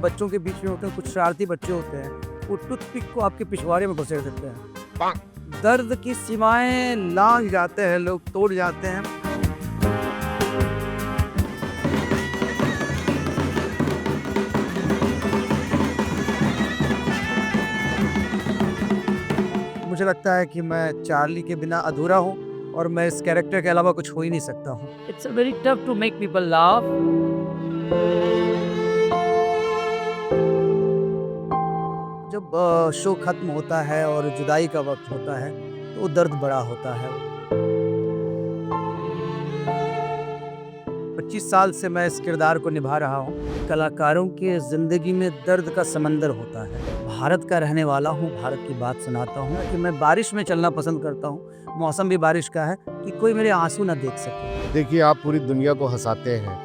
बच्चों के बीच में होते हैं, कुछ शरारती बच्चे होते हैं, वो टूथपिक को आपके पिछवाड़े में घुसेड़ देते हैं। दर्द की सीमाएँ लाँघ जाते हैं लोग, तोड़ जाते हैं। मुझे लगता है कि मैं चार्ली के बिना अधूरा हूँ और मैं इस कैरेक्टर के अलावा कुछ हो ही नहीं सकता हूँ। It's very tough to make people laugh. जब शो खत्म होता है और जुदाई का वक़्त होता है, तो दर्द बड़ा होता है। 25 साल से मैं इस किरदार को निभा रहा हूँ। कलाकारों की ज़िंदगी में दर्द का समंदर होता है। भारत का रहने वाला हूँ, भारत की बात सुनाता हूँ कि मैं बारिश में चलना पसंद करता हूँ। मौसम भी बारिश का है कि कोई मेरे आँसू ना देख सके। देखिए, आप पूरी दुनिया को हँसाते हैं,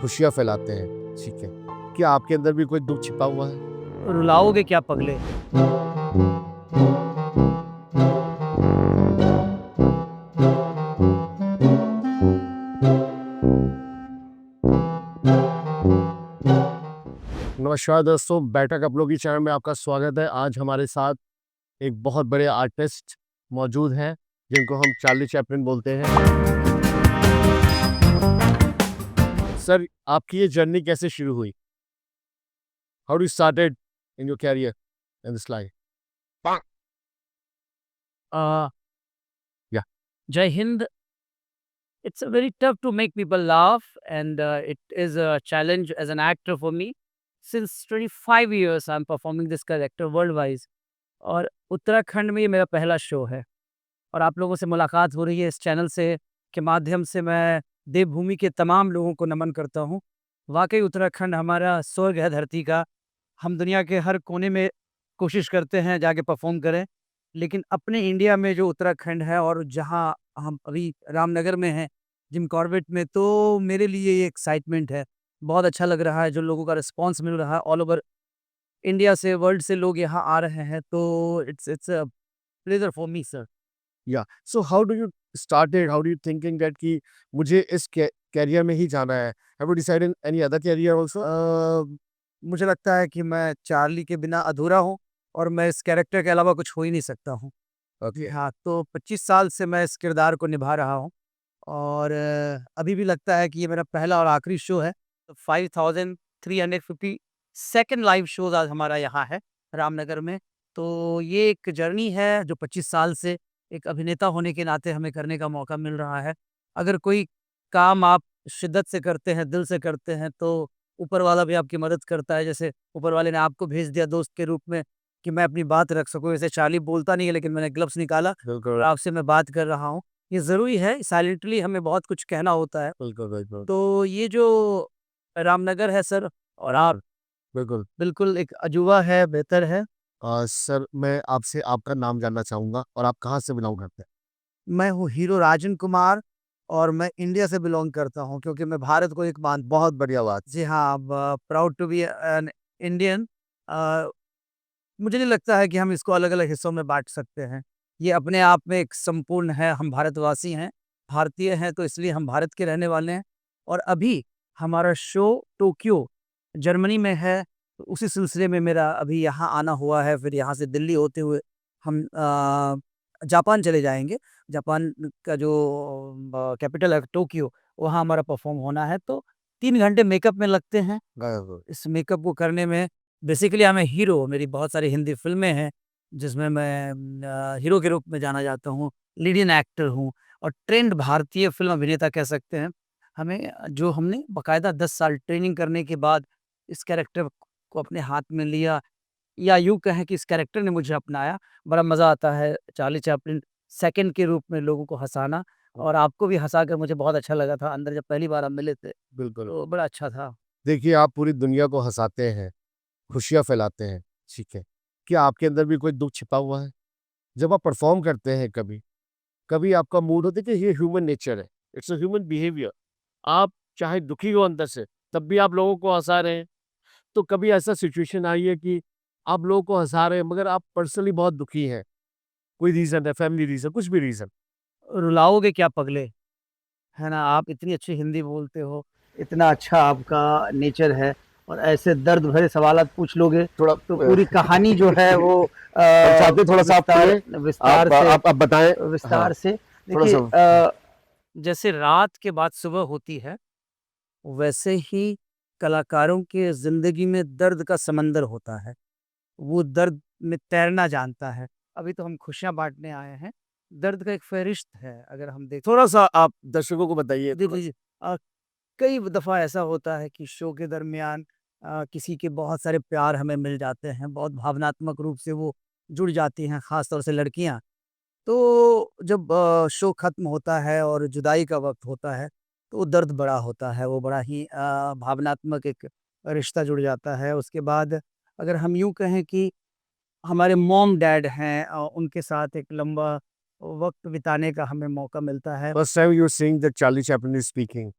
खुशियाँ फैलाते हैं, ठीक है। क्या आपके अंदर भी कोई दुःख छिपा हुआ है? रुलाओगे क्या पगले? नमस्कार दोस्तों, बैठक अपलों की चैनल में आपका स्वागत है। आज हमारे साथ एक बहुत बड़े आर्टिस्ट मौजूद हैं, जिनको हम चार्ली चैपलिन बोलते हैं। सर, आपकी ये जर्नी कैसे शुरू हुई? How do you started in your career in this life? Uh, या जय Hind. It's very tough to make people laugh, and it is a challenge as an actor for me. Since 25 years, I'm performing this character worldwide. और उत्तराखंड में ये मेरा पहला show है और आप लोगों से मुलाकात हो रही है इस चैनल से के माध्यम से। मैं देवभूमि के तमाम लोगों को नमन करता हूँ। वाकई उत्तराखंड हमारा स्वर्ग है धरती का। हम दुनिया के हर कोने में कोशिश करते हैं जाके परफॉर्म करें, लेकिन अपने इंडिया में जो उत्तराखंड है और जहाँ हम अभी रामनगर में हैं, जिम कॉर्बेट में, तो मेरे लिए ये एक्साइटमेंट है। बहुत अच्छा लग रहा है जो लोगों का रिस्पॉन्स मिल रहा है। ऑल ओवर इंडिया से, वर्ल्ड से लोग यहाँ आ रहे हैं, तो it's a pleasure for me sir. Yeah so how do you started, how do you thinking that कि मुझे इस कैरियर में ही जाना है? Have you decided any other career also? मुझे लगता है कि मैं चार्ली के बिना अधूरा हूँ और मैं इस कैरेक्टर के अलावा कुछ हो ही नहीं सकता हूँ। जी ओके। हाँ, तो 25 साल से मैं इस किरदार को निभा रहा हूँ और अभी भी लगता है कि ये मेरा पहला और आखिरी शो है। तो 5350 सेकंड लाइव शोज़ आज हमारा यहाँ है रामनगर में। तो ये एक जर्नी है जो 25 साल से एक अभिनेता होने के नाते हमें करने का मौका मिल रहा है। अगर कोई काम आप शिद्दत से करते हैं, दिल से करते हैं, तो ऊपर वाला भी आपकी मदद करता है। जैसे ऊपर वाले ने आपको भेज दिया दोस्त के रूप में कि मैं अपनी बात रख सकूँ। वैसे चार्ली बोलता नहीं है, लेकिन मैंने ग्लव्स निकाला और बिल्कुल, आपसे मैं बात कर रहा हूँ। ये ज़रूरी है, साइलेंटली हमें बहुत कुछ कहना होता है। बिल्कुल, बिल्कुल, तो ये जो रामनगर है सर, और आप बिल्कुल। बिल्कुल एक अजूबा है, बेहतर है। सर, मैं आपसे आपका नाम जानना चाहूँगा और आप कहाँ से बिलॉन्ग करते हैं? मैं हूँ हीरो राजन कुमार और मैं इंडिया से बिलॉन्ग करता हूँ क्योंकि मैं भारत को एक मान बहुत बढ़िया बात। जी हाँ, proud to be an Indian. अ, मुझे नहीं लगता है कि हम इसको अलग-अलग हिस्सों में बाँट सकते हैं। ये अपने आप में एक संपूर्ण है, हम भारतवासी हैं, भारतीय हैं, तो इसलिए हम भारत के रहने वाले हैं। और अभी हमारा शो टोक्यो, जर्मनी में है, तो उसी सिलसिले में मेरा अभी यहाँ आना हुआ है। फिर यहाँ से दिल्ली होते हुए हम जापान चले जाएँगे। जापान का जो कैपिटल है टोक्यो, वहाँ हमारा परफ़ॉर्म होना है। तो 3 घंटे मेकअप में लगते हैं। बिल्कुल। इस मेकअप को करने में basically I am a hero. मेरी बहुत सारी हिंदी फ़िल्में हैं, जिसमें मैं हीरो के रूप में जाना जाता हूँ, लीडिंग एक्टर हूँ और ट्रेंड भारतीय फ़िल्म अभिनेता कह सकते हैं। हमें जो हमने बाकायदा 10 साल ट्रेनिंग करने के बाद इस कैरेक्टर को अपने हाथ में लिया, या यूँ कहें कि इस कैरेक्टर ने मुझे अपनाया। बड़ा मज़ा आता है चार्ली चैपलिन सेकंड के रूप में लोगों को हँसाना, और आपको भी हँसा कर मुझे बहुत अच्छा लगा था अंदर जब पहली बार हम मिले थे, बिल्कुल। तो बड़ा अच्छा था। देखिए, आप पूरी दुनिया को हँसाते हैं, खुशियाँ फैलाते हैं, ठीक है। क्या आपके अंदर भी कोई दुःख छिपा हुआ है? जब आप परफ़ॉर्म करते हैं कभी, कभी आपका मूड होता है कि ये ह्यूमन नेचर है, इट्स अ ह्यूमन बिहेवियर। आप चाहे दुखी हो अंदर से, तब भी आप लोगों को हँसा रहे हैं। तो कभी ऐसा सिचुएशन आई है कि आप लोगों को हँसा रहे हैं, मगर आप पर्सनली बहुत दुखी हैं? कोई रीज़न है, फैमिली रीज़न, कुछ भी रीज़न? रुलाओगे क्या पगले? है ना? आप इतनी अच्छी हिंदी बोलते हो, इतना अच्छा आपका नेचर है और ऐसे दर्द भरे सवालात पूछ लोगे थोड़ा तो पूरी कहानी जो है वो हम चाहते हैं थोड़ा सा आप विस्तार करें, विस्तार से आप बताएं। हाँ, विस्तार से थोड़ा देखिए सा। जैसे रात के बाद सुबह होती है, वैसे ही कलाकारों के ज़िंदगी में दर्द का समंदर होता है। वो दर्द में तैरना जानता है। अभी तो हम खुशियाँ बाँटने आए हैं। दर्द का एक फ़हरिस्त है, अगर हम देखें। थोड़ा सा आप दर्शकों को बताइए जी, थोड़ा जी, जी। कई दफ़ा ऐसा होता है कि शो के दरमियान किसी के बहुत सारे प्यार हमें मिल जाते हैं, बहुत भावनात्मक रूप से वो जुड़ जाती हैं, ख़ास तौर से लड़कियाँ। तो जब शो ख़त्म होता है और जुदाई का वक़्त होता है, तो वो दर्द बड़ा होता है, वो बड़ा ही भावनात्मक एक रिश्ता जुड़ जाता है। उसके बाद अगर हम यूँ कहें कि हमारे मॉम-डैड हैं, उनके साथ एक लंबा वक़्त बिताने का हमें मौका मिलता है। First time you are seeing that Charlie Chaplin is speaking,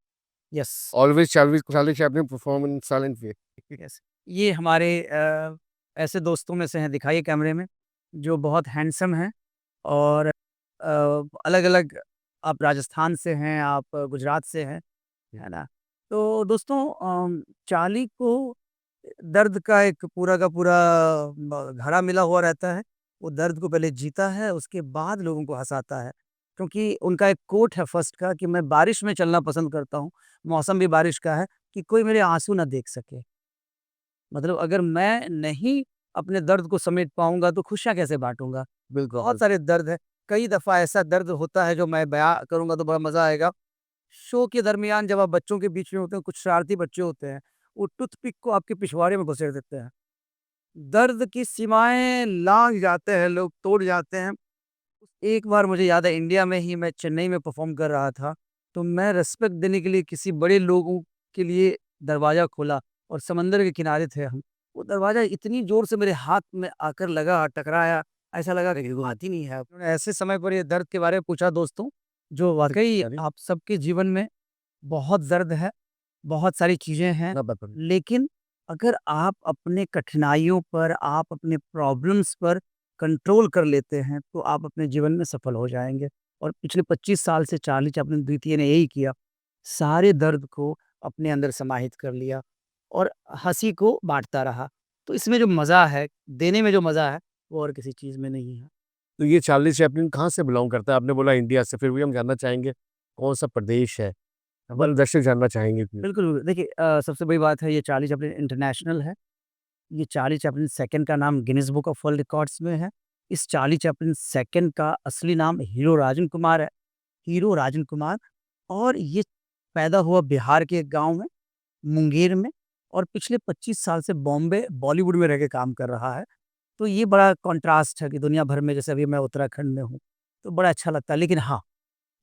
yes, always Charlie Chaplin perform in silent way. Yes. ये हमारे ऐसे दोस्तों में से हैं, दिखाइए कैमरे में, जो बहुत हैंडसम हैं और अलग-अलग, आप राजस्थान से हैं, आप गुजरात से हैं, है ना? तो दोस्तों, चार्ली को दर्द का एक पूरा का पूरा घड़ा मिला हुआ रहता है। वो दर्द को पहले जीता है, उसके बाद लोगों को हँसाता है। क्योंकि उनका एक कोट है फर्स्ट का कि मैं बारिश में चलना पसंद करता हूँ, मौसम भी बारिश का है, कि कोई मेरे आँसू ना देख सके। मतलब अगर मैं नहीं अपने दर्द को समेट पाऊँगा तो खुशियाँ कैसे बाँटूँगा? बहुत बिल्कुल। सारे दर्द हैं। कई दफ़ा ऐसा दर्द होता है जो मैं बयाँ करूँगा तो बड़ा मज़ा आएगा। शो के दरमियान जब आप बच्चों के बीच में होते हैं, कुछ शरारती बच्चे होते हैं, वो टूथपिक को आपके पिछवाड़े में घुसेड़ देते हैं। दर्द की सीमाएँ लाँघ जाते हैं लोग, तोड़ जाते हैं। एक बार मुझे याद है, इंडिया में ही मैं चेन्नई में परफ़ॉर्म कर रहा था, तो मैं रिस्पेक्ट देने के लिए किसी बड़े लोगों के लिए दरवाज़ा खोला और समंदर के किनारे थे हम। वो दरवाज़ा इतनी ज़ोर से मेरे हाथ में आकर लगा, टकराया, ऐसा लगा कि वो हाथ ही नहीं है। उन्होंने ऐसे समय पर ये दर्द के बारे में पूछा दोस्तों, जो वाक़ई अरे! आप सबके जीवन में बहुत दर्द है, बहुत सारी चीज़ें हैं, ना बताइए। लेकिन अगर आप अपने कठिनाइयों पर, आप अपने प्रॉब्लम्स पर कंट्रोल कर लेते हैं, तो आप अपने जीवन में सफल हो जाएँगे। और पिछले 25 साल से चार्ली चैपलिन द्वितीय ने यही किया। सारे दर्द को अपने अंदर समाहित कर लिया और हँसी को बाँटता रहा। तो इसमें जो मज़ा है, देने में जो मज़ा है, वो और किसी चीज़ में नहीं है। तो ये चार्ली चैपलिन कहाँ से बिलॉन्ग करता है? आपने बोला इंडिया से, फिर भी हम जानना चाहेंगे कौन-सा प्रदेश है? हमारे दर्शक जानना चाहेंगे प्लीज़। बिल्कुल, बिल्कुल। देखिए, सबसे बड़ी बात है, ये चार्ली चैपलिन इंटरनेशनल है। ये चार्ली चैपलिन सेकंड का नाम Guinness book of world records में है। इस चार्ली चैपलिन सेकंड का असली नाम हीरो राजन कुमार है, हीरो राजन कुमार। और ये पैदा हुआ बिहार के एक गाँव में, मुंगेर में, और पिछले 25 साल से बॉम्बे, बॉलीवुड में रह के काम कर रहा है। तो ये बड़ा कॉन्ट्रास्ट है कि दुनिया भर में, जैसे अभी मैं उत्तराखंड में हूँ, तो बड़ा अच्छा लगता है। लेकिन हाँ,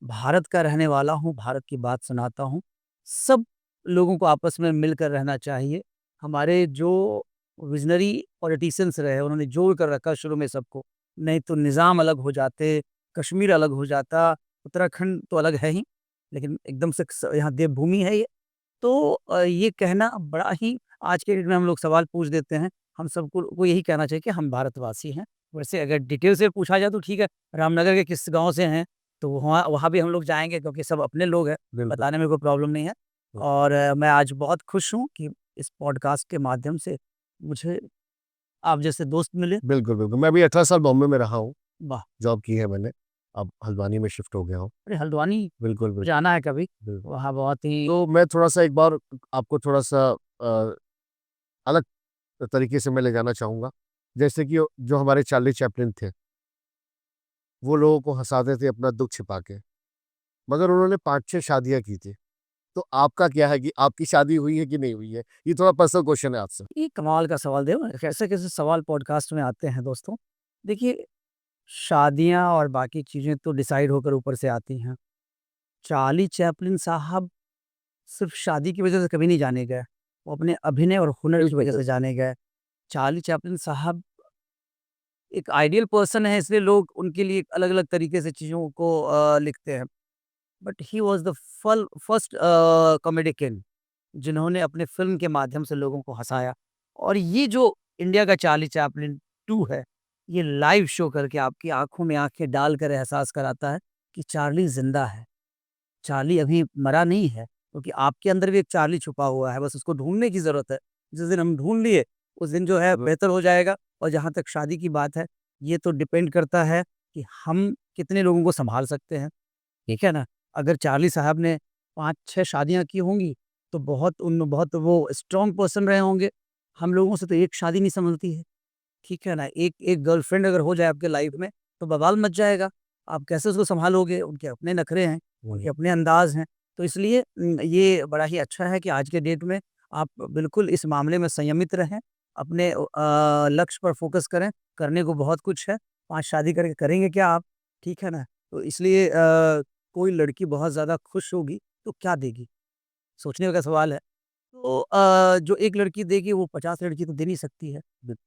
भारत का रहने वाला हूँ, भारत की बात सुनाता हूँ। सब लोगों को आपस में मिलकर रहना चाहिए। हमारे जो विज़नरी पॉलिटिशियंस रहे, उन्होंने जोड़ कर रखा शुरू में सबको, नहीं तो निज़ाम अलग हो जाते, कश्मीर अलग हो जाता, उत्तराखंड तो अलग है ही, लेकिन एकदम से यहाँ देवभूमि है ये। तो ये कहना बड़ा ही, आज के डेट में हम लोग सवाल पूछ देते हैं। हम सबको को यही कहना चाहिए कि हम भारतवासी हैं। वैसे अगर डिटेल से पूछा जाए तो ठीक है, रामनगर के किस गाँव से हैं, तो वहाँ वहाँ भी हम लोग जाएँगे, क्योंकि सब अपने लोग हैं, बिल्कुल। बताने में कोई प्रॉब्लम नहीं है। और मैं आज बहुत खुश हूँ कि इस पॉडकास्ट के माध्यम से मुझे आप जैसे दोस्त मिले। बिल्कुल, बिल्कुल। मैं भी 18 साल बॉम्बे में रहा हूँ, वाह! जॉब की है मैंने। अब हल्द्वानी में शिफ्ट हो गया हूँ। अरे हल्द्वानी बिल्कुल, बिल्कुल, जाना है कभी, बिल्कुल। वहाँ बहुत ही। तो मैं थोड़ा-सा एक बार आपको थोड़ा-सा अलग तरीके से मैं ले जाना चाहूँगा। जैसे कि जो हमारे चार्ली चैपलिन थे, वो लोगों को हँसाते थे अपना दुःख छिपा के, मगर उन्होंने 5-6 शादियाँ की थी। तो आपका क्या है कि आपकी शादी हुई है कि नहीं हुई है? ये थोड़ा पर्सनल क्वेश्चन है आपसे। ये कमाल का सवाल, देखो कैसे-कैसे सवाल पॉडकास्ट में आते हैं दोस्तों। देखिए, शादियाँ और बाकी चीज़ें तो डिसाइड होकर ऊपर से आती हैं। चार्ली चैपलिन साहब सिर्फ़ शादी की वज़ह से कभी नहीं जाने गए, वो अपने अभिनय और हुनर की वज़ह से जाने गए। चार्ली चैपलिन साहब एक आइडियल पर्सन है, इसलिए लोग उनके लिए अलग-अलग तरीके से चीज़ों को लिखते हैं। But he was the first comedy king, जिन्होंने अपने फ़िल्म के माध्यम से लोगों को हँसाया। और ये जो इंडिया का चार्ली चैपलिन 2 है, ये लाइव शो करके आपकी आँखों में आँखें डालकर एहसास कराता है कि चार्ली ज़िंदा है। चार्ली अभी मरा नहीं है, क्योंकि आपके अंदर भी एक चार्ली छुपा हुआ है, बस उसको ढूँढने की ज़रूरत है। जिस दिन हम ढूँढ लिए, उस दिन जो है बेहतर हो जाएगा। और जहाँ तक शादी की बात है, ये तो डिपेंड करता है कि हम कितने लोगों को सँभाल सकते हैं, ठीक है ना? अगर चार्ली साहब ने 5-6 शादियाँ की होंगी, तो बहुत वो स्ट्रॉन्ग पर्सन रहे होंगे। हम लोगों से तो एक शादी नहीं संभलती है, ठीक है ना? एक एक गर्लफ्रेंड अगर हो जाए आपके लाइफ़ में, तो बवाल मच जाएगा। आप कैसे उसको सँभालोगे? उनके अपने नखरे हैं, उनके अपने अंदाज़ हैं। तो इसलिए ये बड़ा ही अच्छा है कि आज के डेट में आप बिल्कुल इस मामले में संयमित रहें, अपने लक्ष्य पर फ़ोकस करें, करने को बहुत कुछ है। 5 शादी करके करेंगे क्या आप? ठीक है ना? तो इसलिए कोई लड़की बहुत ज़्यादा खुश होगी, तो क्या देगी? सोचने का सवाल है। तो जो एक लड़की देगी वो 50 लड़की तो दे नहीं सकती है।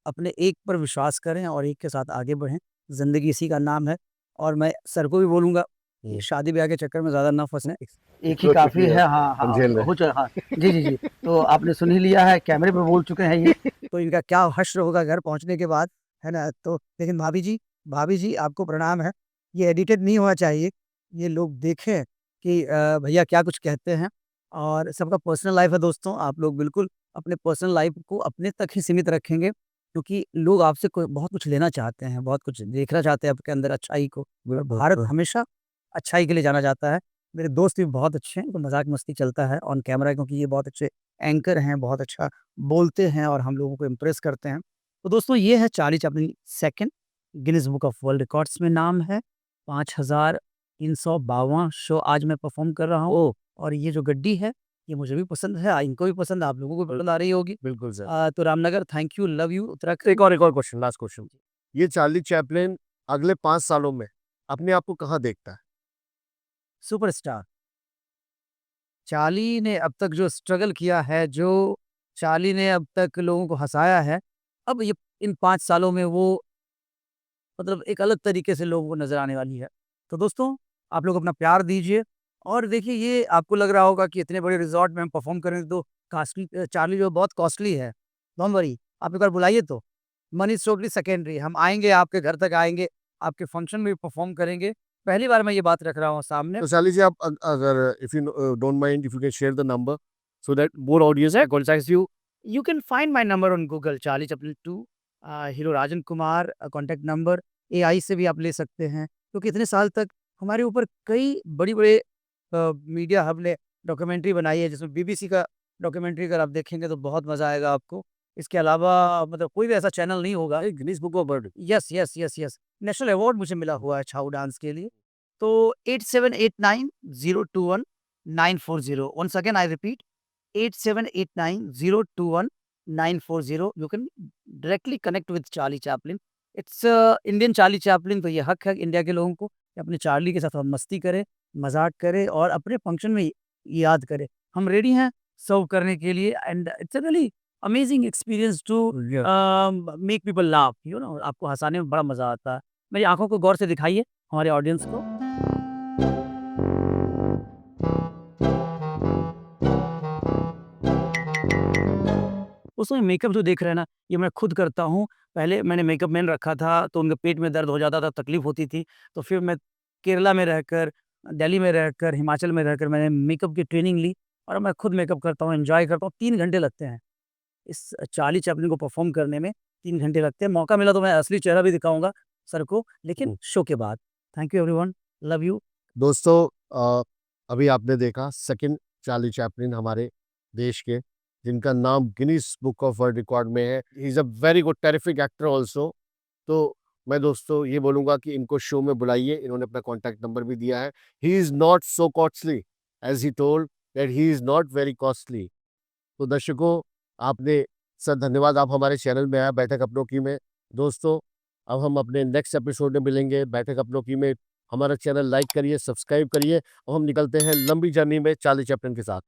अपने एक पर विश्वास करें और एक के साथ आगे बढ़ें। ज़िंदगी इसी का नाम है और मैं सर को भी बोलूँगा कि शादी-ब्याह के चक्कर में ज़्यादा ना फँसें। एक ही काफ़ी है। हाँ, हम हाँ, झेल रहे हैं। हो च हाँ। जी, जी, जी। तो आपने सुन ही लिया है, कैमरे पे बोल चुके हैं ये। तो इनका क्या हश्र होगा घर पहुँचने के बाद, है ना? तो लेकिन भाभी जी आपको प्रणाम है। ये एडिटेड नहीं होना चाहिए। ये लोग देखें कि भैया क्या कुछ कहते हैं और सबका पर्सनल लाइफ़ है दोस्तों। आप लोग बिल्कुल अपने पर्सनल लाइफ़ को अपने तक ही सीमित रखेंगे क्योंकि लोग आपसे कोई बहुत कुछ लेना चाहते हैं, बहुत कुछ देखना चाहते हैं आपके अंदर अच्छाई को। और भारत हमेशा अच्छाई के लिए जाना जाता है। मेरे दोस्त भी बहुत अच्छे हैं, तो मज़ाक-मस्ती चलता है ऑन कैमरा क्योंकि ये बहुत अच्छे एंकर हैं, बहुत अच्छा बोलते हैं और हम लोगों को इम्प्रेस करते हैं। तो दोस्तों ये है Charlie Chaplin second Guinness book of world records में नाम है। 5352वाँ शो आज मैं परफ़ॉर्म कर रहा हूँ और ये जो गड्डी है, ये मुझे भी पसंद है, इनको भी पसंद है, आप लोगों को भी पसंद आ रही होगी। बिल्कुल सर। तो Ramnagar thank you, love you, Uttarakhand एक और क्वेश्चन, लास्ट क्वेश्चन। ये चार्ली चैपलिन अगले 5 सालों में अपने आप को कहाँ देखता है? सुपरस्टार। चार्ली ने अब तक जो स्ट्रगल किया है, जो चार्ली ने अब तक लोगों को हँसाया है, अब ये इन 5 सालों में वो मतलब एक अलग तरीके से लोगों को नज़र आने वाली है। तो दोस्तों, आप लोग अपना प्यार दीजिए और देखिए ये आपको लग रहा होगा कि इतने बड़े रिज़ॉर्ट में हम परफ़ॉर्म करें तो चार्ली जो है बहुत कॉस्टली है। डोंट वरी, आप एक बार बुलाइए तो। मनी इज़ टोटली सेकेंडरी हम आएँगे, आपके घर तक आएँगे, आपके फंक्शन में भी परफ़ॉर्म करेंगे। पहली बार मैं ये बात रख रहा हूँ सामने। तो चार्ली जी, आप अगर if you don't mind, if you can share the number so that more audience Sir, contacts you. you can find my number on Google, Charlie Chaplin 2, hero Rajan Kumar contact number, AI से भी आप ले सकते हैं। क्योंकि इतने साल तक हमारे ऊपर कई बड़ी-बड़े मीडिया हब ने डॉक्यूमेंट्री बनाई है, जिसमें बीबीसी का डॉक्यूमेंट्री अगर आप देखेंगे तो बहुत मज़ा आएगा आपको। इसके अलावा मतलब कोई भी ऐसा चैनल नहीं होगा। Guinness book of world. Yes, yes, yes, yes. National award मुझे मिला हुआ है छाऊ डांस के लिए। तो 8789021940 once again I repeat 8789021940 you can directly connect with Charlie Chaplin. It's Indian Charlie Chaplin तो ये हक है इंडिया के लोगों को कि अपने चार्ली के साथ हम मस्ती करें, मज़ाक करें और अपने फंक्शन में याद करें। हम रेडी हैं सर्व करने के लिए and it's a really amazing experience to make people laugh आपको हँसाने में बड़ा मज़ा आता है। मेरी आँखों को गौर से दिखाइए हमारे ऑडियंस को। उसमें मेकअप जो देख रहे हैं ना, ये मैं खुद करता हूँ। पहले मैंने मेकअप मैन रखा था, तो उनके पेट में दर्द हो जाता था, तकलीफ़ होती थी। तो फिर मैं केरला में रहकर, दिल्ली में रहकर, हिमाचल में रहकर मैंने मेकअप की ट्रेनिंग ली और अब मैं खुद मेकअप करता हूँ, एन्जॉय करता हूँ। 3 घंटे लगते हैं, इस चार्ली चैपलिन को परफ़ॉर्म करने में 3 घंटे लगते हैं। मौका मिला तो मैं असली चेहरा भी दिखाऊँगा सर को, लेकिन शो के बाद। Thank you everyone, love you. दोस्तों, अभी आपने देखा सेकंड चार्ली चैपलिन हमारे देश के, जिनका नाम Guinness book of world record में है। He is a very good terrific actor also. तो मैं दोस्तों ये बोलूँगा कि इनको शो में बुलाइए, इन्होंने अपना कॉन्टैक्ट नंबर भी दिया है। He is not so costly as he told that he is not very costly. तो दर्शकों, आपने सर धन्यवाद, आप हमारे चैनल में आए बैठक अपनों की में। दोस्तों, अब हम अपने नेक्स्ट एपिसोड में मिलेंगे बैठक अपनों की में। हमारा चैनल लाइक करिए, सब्सक्राइब करिए और हम निकलते हैं लंबी जर्नी में चार्ली चैपलिन के साथ।